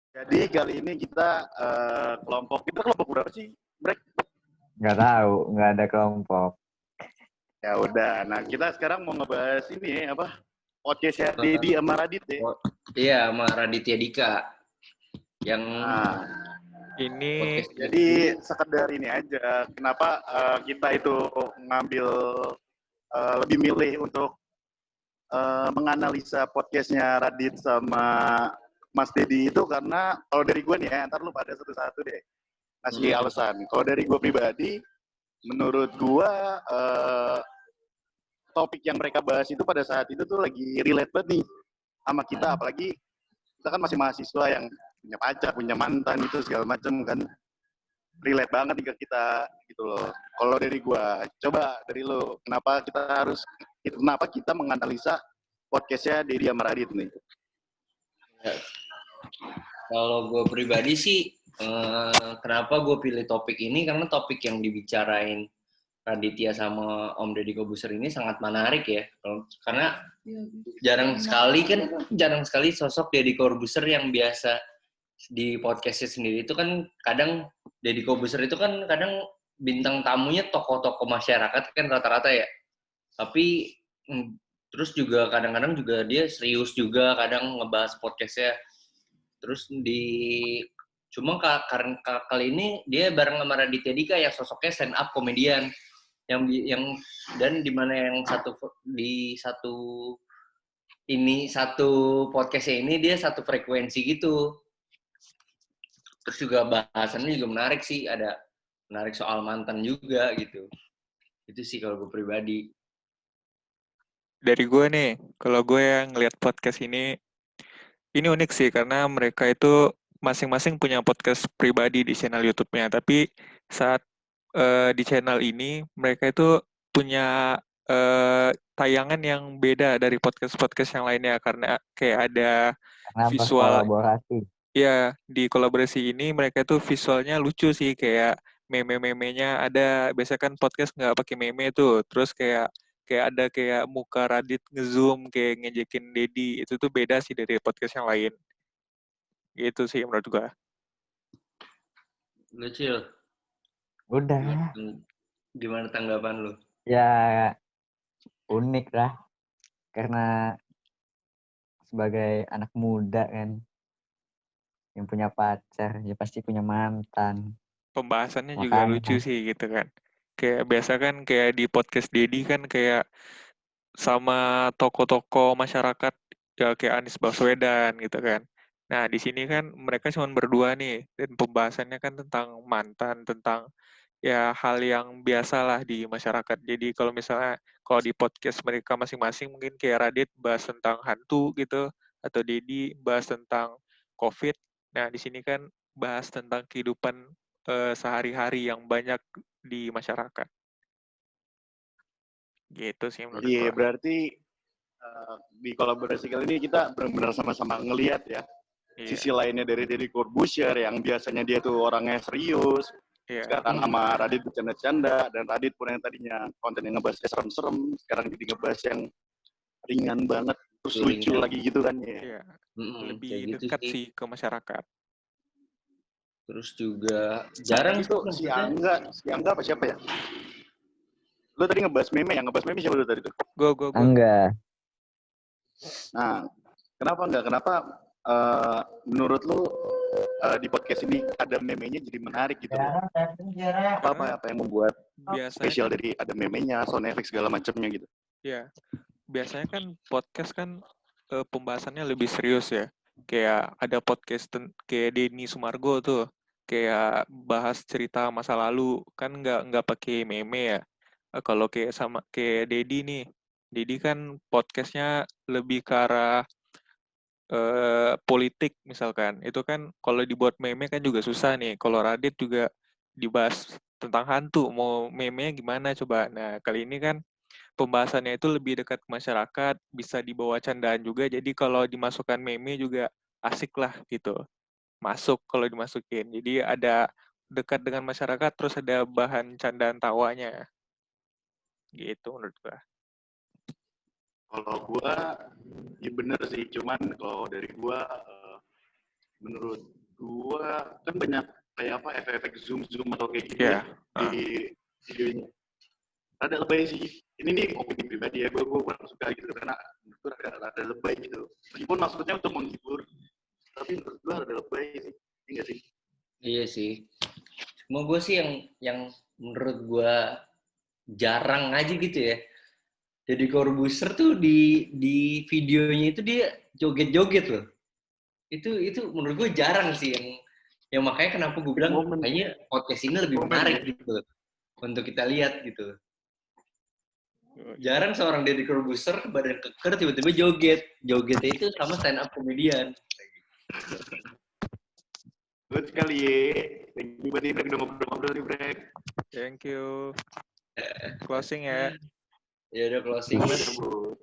Jadi kali ini kita kelompok berapa sih? Break. Nggak tahu, nggak ada kelompok. Ya udah. Nah kita sekarang mau ngebahas ini apa? Podcastnya Dedi sama Radit ya. Iya, sama Raditya Dika. Yang ini podcast jadi sekedar ini aja. Kenapa kita itu ngambil lebih milih untuk menganalisa podcastnya Radit sama Mas Dedi itu karena kalau dari gue nih ya, ntar lu pada satu-satu deh kasih alasan. Kalau dari gue pribadi, menurut gue topik yang mereka bahas itu pada saat itu tuh lagi relate banget nih sama kita, apalagi kita kan masih mahasiswa yang punya pacar, punya mantan itu segala macam kan, relate banget ke kita gitu loh. Kalau dari gue, coba dari lo, kenapa kita menganalisa podcastnya Dedi sama Radit nih? Kalau gue pribadi sih, kenapa gue pilih topik ini, karena topik yang dibicarain Raditya sama Om Deddy Corbuzier ini sangat menarik ya. Karena jarang sekali sosok Deddy Corbuzier yang biasa di podcastnya sendiri itu kan kadang Deddy Corbuzier itu kan kadang bintang tamunya tokoh-tokoh masyarakat kan rata-rata ya. Tapi terus juga kadang-kadang juga dia serius juga kadang ngebahas podcastnya. Terus cuma karena kali ini dia bareng sama Raditya Dika yang sosoknya stand up komedian yang dan di mana yang satu podcastnya ini dia satu frekuensi gitu. Terus juga bahasannya juga menarik sih, ada menarik soal mantan juga gitu. Itu sih kalau gue pribadi. Dari gue nih, kalau gue yang ngeliat podcast ini unik sih karena mereka itu masing-masing punya podcast pribadi di channel YouTube-nya. Tapi saat di channel ini mereka itu punya tayangan yang beda dari podcast-podcast yang lainnya karena kayak ada visual. Kolaborasi. Ya, di kolaborasi ini mereka itu visualnya lucu sih, kayak meme-memenya ada. Biasanya kan podcast nggak pakai meme tuh, terus kayak ada kayak muka Radit ngezoom kayak ngejekin Dedi, itu tuh beda sih dari podcast yang lain. Gitu sih menurut gua. Lu Cil, Udah. gimana tanggapan lu? Ya unik lah. Karena sebagai anak muda kan yang punya pacar ya pasti punya mantan. Pembahasannya juga Makanya. lucu sih gitu kan. Kayak biasa kan kayak di podcast Dedi kan kayak sama tokoh-tokoh masyarakat ya kayak Anies Baswedan gitu kan. Nah, di sini kan mereka cuma berdua nih dan pembahasannya kan tentang mantan, tentang ya hal yang biasalah di masyarakat. Jadi kalau di podcast mereka masing-masing mungkin kayak Radit bahas tentang hantu gitu atau Dedi bahas tentang COVID. Nah, di sini kan bahas tentang kehidupan sehari-hari yang banyak di masyarakat. Gitu sih menurut Iya, gua. berarti di kolaborasi kali ini kita benar-benar sama-sama ngelihat ya sisi lainnya dari Deddy Corbuzier yang biasanya dia tuh orangnya serius. Sekarang sama Radit bercanda-canda, dan Radit pun yang tadinya konten yang ngebahas serem-serem, sekarang jadi ngebahas yang ringan banget, terus lucu lagi gitu kan ya. Iya. Lebih gitu dekat sih ke masyarakat. Terus juga jarang itu si Angga apa siapa ya? Lu tadi ngebahas meme siapa lu tadi tuh? Gue. Enggak. Nah, kenapa menurut lu di podcast ini ada meme-nya jadi menarik gitu loh? Apa yang membuat spesial dari ada meme-nya, sound effect segala macamnya gitu? Ya, biasanya kan podcast kan pembahasannya lebih serius ya. Kayak ada podcast kayak Denny Sumargo tuh, kayak bahas cerita masa lalu kan nggak pakai meme ya. Kalau kayak Dedi nih, Dedi kan podcastnya lebih ke arah politik misalkan. Itu kan kalau dibuat meme kan juga susah nih. Kalau Radit juga dibahas tentang hantu, mau meme gimana coba. Nah, kali ini kan pembahasannya itu lebih dekat ke masyarakat, bisa dibawa candaan juga. Jadi kalau dimasukkan meme juga asik lah gitu. Masuk kalau dimasukin. Jadi ada dekat dengan masyarakat, terus ada bahan candaan tawanya. Gitu menurut gua. Kalau gua, ya bener sih. Cuman kalau dari gua, menurut gua kan banyak kayak apa efek-efek zoom atau kayak gitu Iya. di videonya. Rada lebay sih. Ini nih opini pribadi ya, gue kurang suka gitu karena menurut gue rada lebay gitu. Meskipun maksudnya untuk menghibur, tapi menurut gue rada lebay sih. Iya sih. Iya sih. Cuma gue sih yang menurut gue jarang aja gitu ya. Jadi Corbuzier tuh di videonya itu dia joget-joget loh. Itu menurut gue jarang sih yang makanya kenapa gue bilang Momen. kayaknya podcast ini lebih Momen, menarik ya. gitu untuk kita lihat gitu. Jarang seorang Deddy Corbuzier badan keker tiba-tiba joget. Jogetnya itu sama stand up comedian. Good sekali ya. Thank you buat nih, Brek. Udah ngobrol-ngobrol nih, Brek. Thank you. Closing ya. Ya udah closing. Iya, Bu.